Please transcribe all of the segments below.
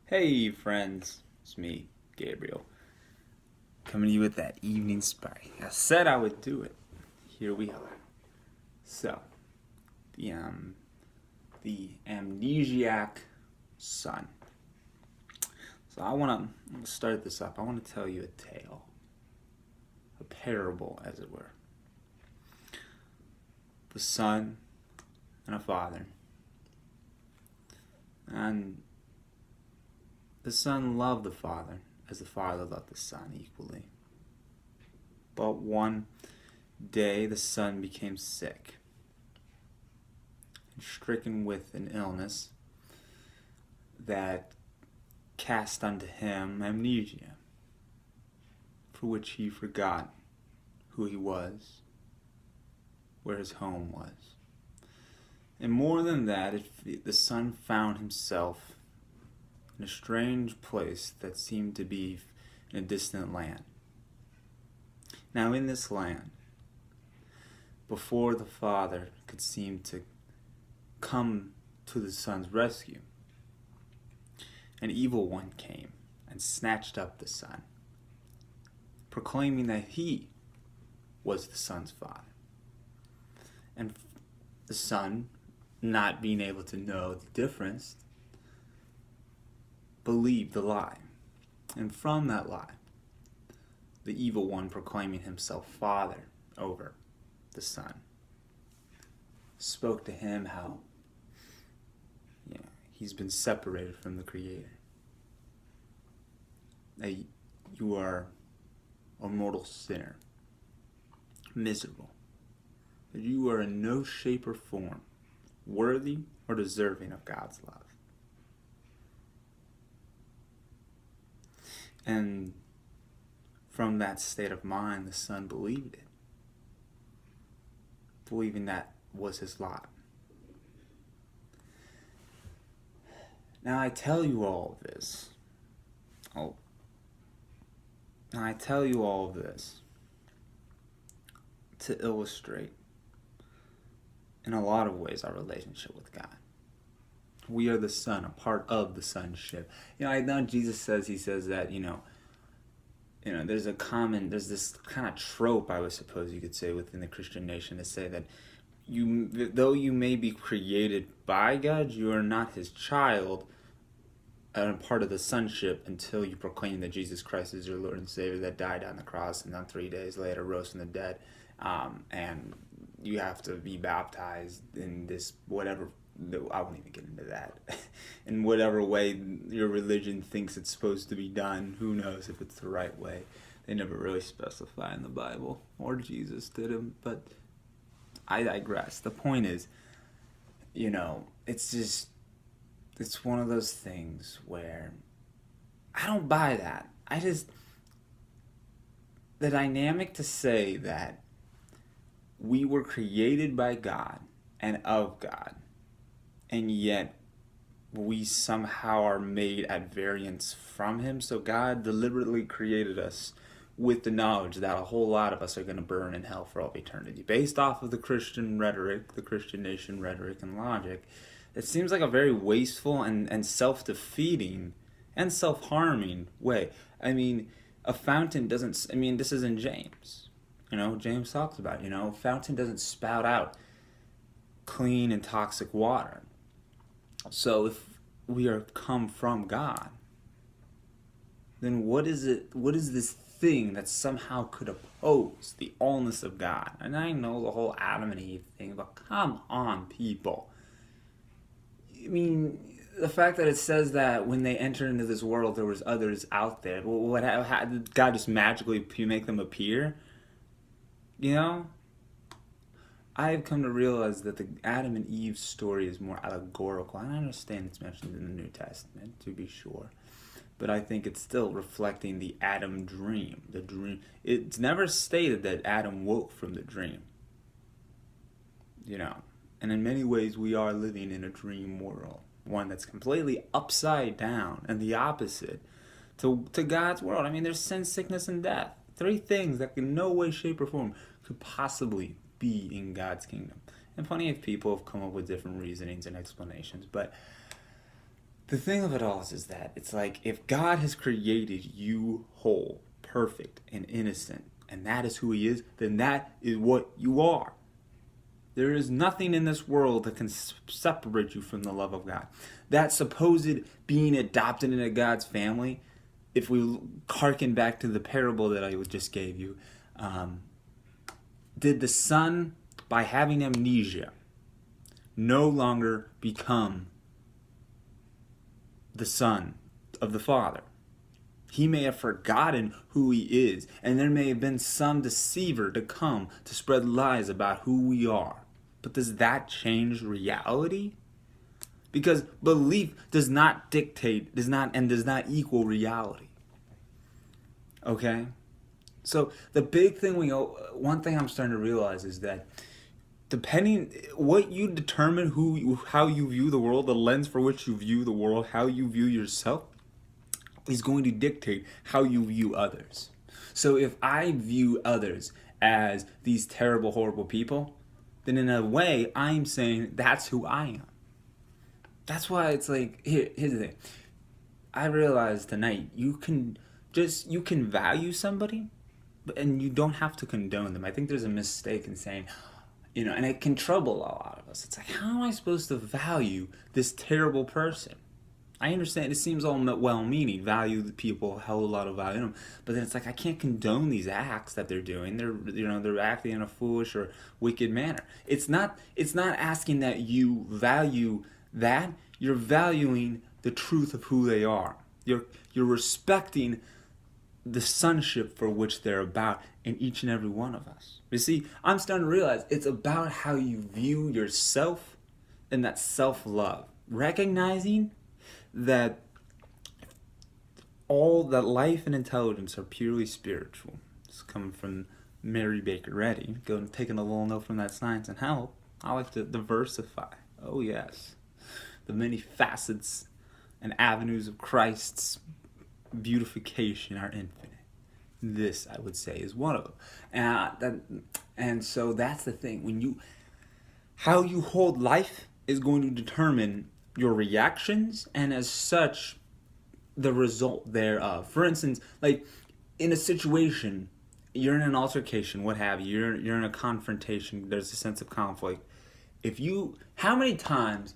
Hey friends, it's me, Gabriel, coming to you with that evening spy. I said I would do it. Here we are. So, the the Amnesiac son. So I want to start this up. I want to tell you a tale, a parable, as it were. The son and a father, and the son loved the father as the father loved the son equally. But one day the son became sick and stricken with an illness that cast unto him amnesia, for which he forgot who he was, where his home was. And more than that, the son found himself in a strange place that seemed to be in a distant land. Now, in this land, before the father could seem to come to the son's rescue, an evil one came and snatched up the son, proclaiming that he was the son's father. And the son, not being able to know the difference, believed the lie. And from that lie, the evil one, proclaiming himself father over the son, spoke to him how he's been separated from the Creator. That you are a mortal sinner, miserable. That you are in no shape or form worthy or deserving of God's love. And from that state of mind, the son believed it, believing that was his lot. Now I tell you all of this. To illustrate, in a lot of ways, our relationship with God. We are the son, a part of the sonship. I know Jesus says, that, there's this kind of trope, I would suppose you could say, within the Christian nation to say that though you may be created by God, you are not his child and a part of the sonship until you proclaim that Jesus Christ is your Lord and Savior, that died on the cross and then 3 days later rose from the dead. And you have to be baptized in this whatever, I won't even get into that, in whatever way your religion thinks it's supposed to be done. Who knows if it's the right way? They never really specify in the Bible, or Jesus didn't, but I digress. The point is, it's one of those things where I don't buy that. The dynamic to say that we were created by God and of God, and yet we somehow are made at variance from him. So God deliberately created us with the knowledge that a whole lot of us are going to burn in hell for all eternity. Based off of the Christian rhetoric, the Christian nation rhetoric and logic, it seems like a very wasteful and self-defeating and self-harming way. A fountain doesn't, this is in James. James talks about, a fountain doesn't spout out clean and toxic water. So if we are come from God, then what is this thing that somehow could oppose the allness of God? And I know the whole Adam and Eve thing, but come on, people. The fact that it says that when they entered into this world, there was others out there. How did God just magically make them appear? I've come to realize that the Adam and Eve story is more allegorical. And I understand it's mentioned in the New Testament, to be sure. But I think it's still reflecting the Adam dream. The dream. It's never stated that Adam woke from the dream. And in many ways we are living in a dream world. One that's completely upside down and the opposite to God's world. There's sin, sickness, and death. 3 things that in no way, shape, or form could possibly be in God's kingdom. And plenty of people have come up with different reasonings and explanations. But The thing of it all is that it's like if God has created you whole, perfect, and innocent, and that is who He is, then that is what you are. There is nothing in this world that can separate you from the love of God. That supposed being adopted into God's family, if we hearken back to the parable that I just gave you, did the son, by having amnesia, no longer become the son of the father? He may have forgotten who he is, and there may have been some deceiver to come to spread lies about who we are. But does that change reality? Because belief does not dictate, does not equal reality. Okay? So the big thing one thing I'm starting to realize is that depending what you determine how you view the world, the lens for which you view the world, how you view yourself, is going to dictate how you view others. So if I view others as these terrible, horrible people, then in a way, I'm saying that's who I am. That's why it's like, here's the thing. I realized tonight, you can value somebody, and you don't have to condone them. I think there's a mistake in saying, and it can trouble a lot of us. It's like, how am I supposed to value this terrible person? I understand it seems all well-meaning, value the people, held a lot of value in them, but then it's like I can't condone these acts that they're doing. They're acting in a foolish or wicked manner. It's not asking that you value that. You're valuing the truth of who they are. You're respecting the sonship for which they're about in each and every one of us. You see, I'm starting to realize it's about how you view yourself and that self-love, recognizing that all that life and intelligence are purely spiritual. It's coming from Mary Baker Eddy. Taking a little note from that Science and Health. I like to diversify. Oh yes, the many facets and avenues of Christ's beautification are infinite. This, I would say, is one of them. And so that's the thing. How you hold life is going to determine your reactions, and as such, the result thereof. For instance, like in a situation, you're in an altercation, what have you, you're in a confrontation, there's a sense of conflict. How many times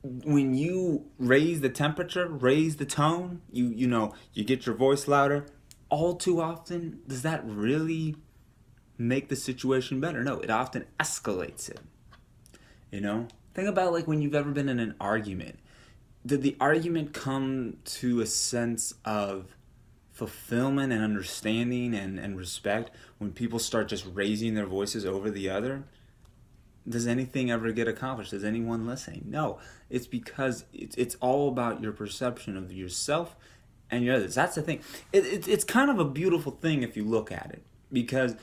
when you raise the temperature, raise the tone, you get your voice louder, all too often, does that really make the situation better? No, it often escalates it. Think about like when you've ever been in an argument. Did the argument come to a sense of fulfillment and understanding and respect when people start just raising their voices over the other? Does anything ever get accomplished? Is anyone listening? No. It's because it's all about your perception of yourself and your others. That's the thing. It's kind of a beautiful thing if you look at it, because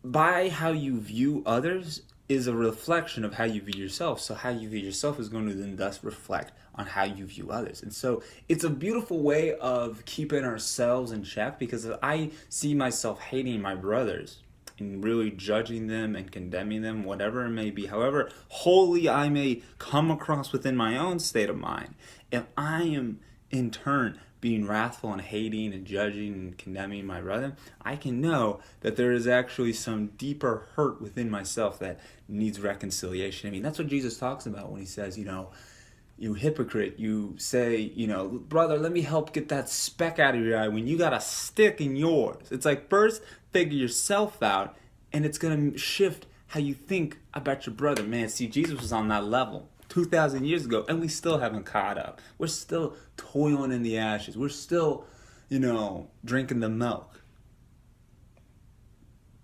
by how you view others is a reflection of how you view yourself. So how you view yourself is going to then thus reflect on how you view others. And so it's a beautiful way of keeping ourselves in check, because if I see myself hating my brothers and really judging them and condemning them, whatever it may be, however wholly I may come across within my own state of mind, if I am in turn being wrathful and hating and judging and condemning my brother, I can know that there is actually some deeper hurt within myself that needs reconciliation. I mean, that's what Jesus talks about when he says, you hypocrite, you say, brother, let me help get that speck out of your eye when you got a stick in yours. It's like, first figure yourself out, and it's going to shift how you think about your brother. Man, see, Jesus was on that level 2,000 years ago, and we still haven't caught up. We're still toiling in the ashes. We're still, drinking the milk.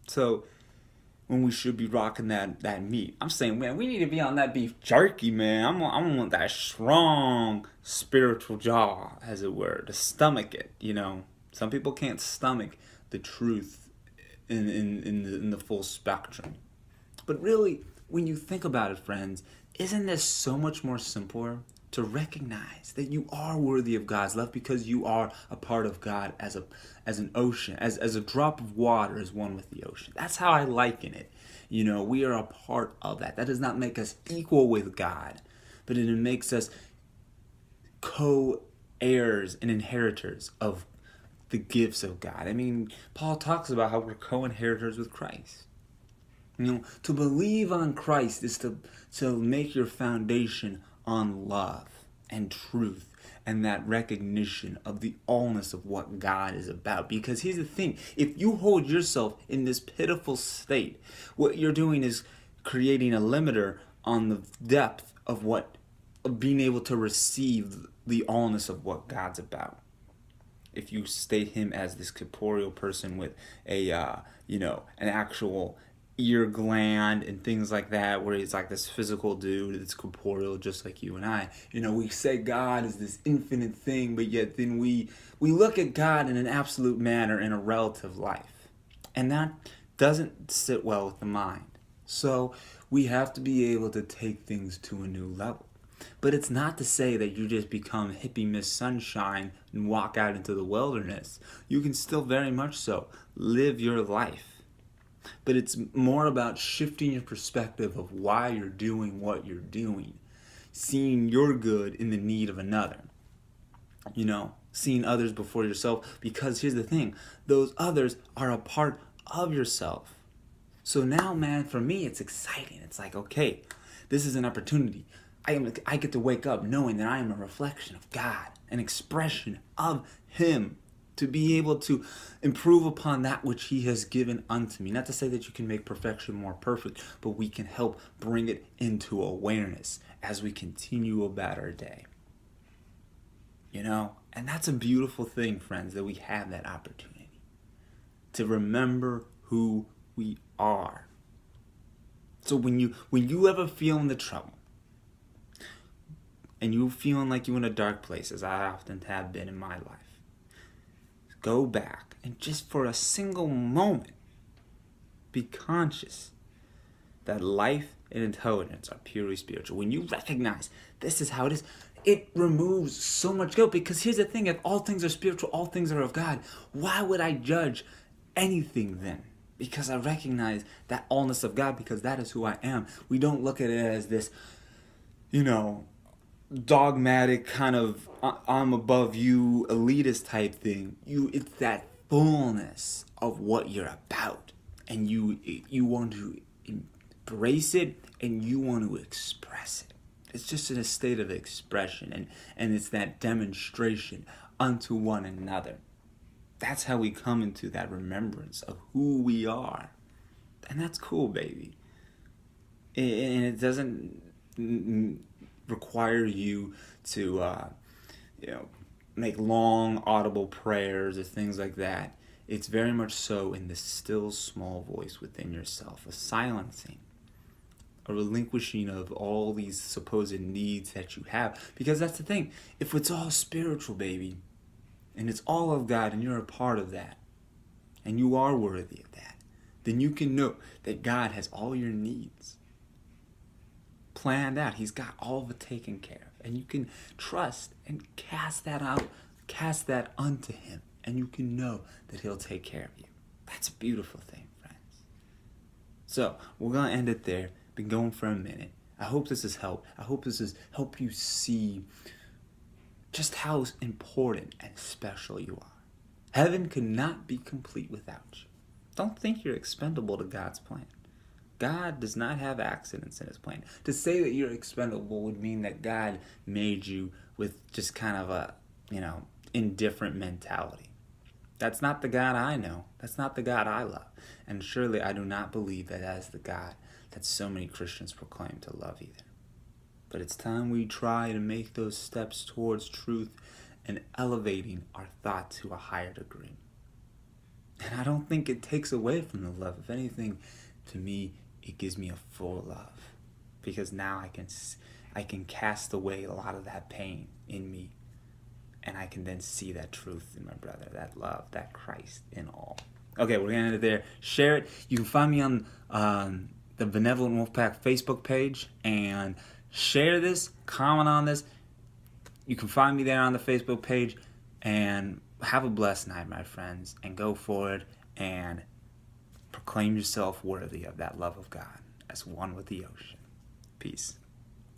So when we should be rocking that meat, I'm saying, man, we need to be on that beef jerky, man. I'm on that strong spiritual jaw, as it were, to stomach it. Some people can't stomach the truth in the full spectrum. But really, when you think about it, friends, isn't this so much more simpler to recognize that you are worthy of God's love because you are a part of God as an ocean, as a drop of water is one with the ocean. That's how I liken it. We are a part of that. That does not make us equal with God, but it makes us co-heirs and inheritors of the gifts of God. I mean, Paul talks about how we're co-inheritors with Christ. To believe on Christ is to make your foundation on love and truth and that recognition of the allness of what God is about. Because here's the thing, if you hold yourself in this pitiful state, what you're doing is creating a limiter on the depth of being able to receive the allness of what God's about. If you state him as this corporeal person with an actual ear gland and things like that, where he's like this physical dude that's corporeal just like you and I. We say God is this infinite thing, but yet then we look at God in an absolute manner in a relative life. And that doesn't sit well with the mind. So we have to be able to take things to a new level. But it's not to say that you just become hippie Miss Sunshine and walk out into the wilderness. You can still very much so live your life. But it's more about shifting your perspective of why you're doing what you're doing. Seeing your good in the need of another. Seeing others before yourself. Because here's the thing, those others are a part of yourself. So now, man, for me, it's exciting. It's like, okay, this is an opportunity. I get to wake up knowing that I am a reflection of God, an expression of Him, to be able to improve upon that which He has given unto me. Not to say that you can make perfection more perfect, but we can help bring it into awareness as we continue about our day. And that's a beautiful thing, friends, that we have that opportunity to remember who we are. So when you ever feel in the trouble, and you're feeling like you're in a dark place, as I often have been in my life, go back and just for a single moment, be conscious that life and intelligence are purely spiritual. When you recognize this is how it is, it removes so much guilt. Because here's the thing, if all things are spiritual, all things are of God, why would I judge anything then? Because I recognize that allness of God, because that is who I am. We don't look at it as this, dogmatic kind of I'm above you elitist type thing. It's that fullness of what you're about, and you want to embrace it and you want to express it. It's just in a state of expression, and it's that demonstration unto one another. That's how we come into that remembrance of who we are. And that's cool, baby. And it doesn't require you to make long audible prayers or things like that. It's very much so in the still small voice within yourself, a silencing, a relinquishing of all these supposed needs that you have. Because that's the thing, if it's all spiritual, baby, and it's all of God and you're a part of that, and you are worthy of that, then you can know that God has all your needs planned out. He's got all of it taken care of. And you can trust and cast that out, cast that unto Him. And you can know that He'll take care of you. That's a beautiful thing, friends. So, we're going to end it there. Been going for a minute. I hope this has helped. I hope this has helped you see just how important and special you are. Heaven could not be complete without you. Don't think you're expendable to God's plan. God does not have accidents in His plan. To say that you're expendable would mean that God made you with just kind of a, indifferent mentality. That's not the God I know. That's not the God I love. And surely I do not believe that as the God that so many Christians proclaim to love either. But it's time we try to make those steps towards truth and elevating our thought to a higher degree. And I don't think it takes away from the love. If anything, to me, it gives me a full love, because now I can cast away a lot of that pain in me, and I can then see that truth in my brother, that love, that Christ in all. Okay, we're gonna end it there. Share it. You can find me on the Benevolent Wolfpack Facebook page, and share this, comment on this. You can find me there on the Facebook page, and have a blessed night, my friends, and go forward and proclaim yourself worthy of that love of God as one with the ocean. Peace.